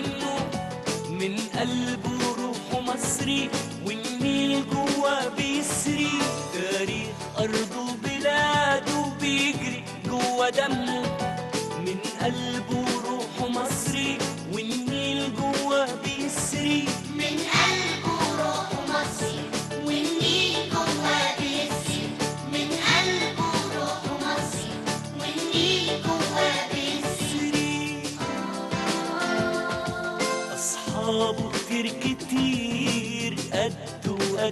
منه، من قلبه روحه مصري والنيل جوا بيسري، تاريخ أرضه بلاده بيجري جوا دمه، من قلبه روحه مصري والنيل جوا بيسري، من قلبه روحه مصري والنيل جوا بيسري، من قلبه روحه مصري والنيل جوا بيسري. أصحابه كتير كتير قدوا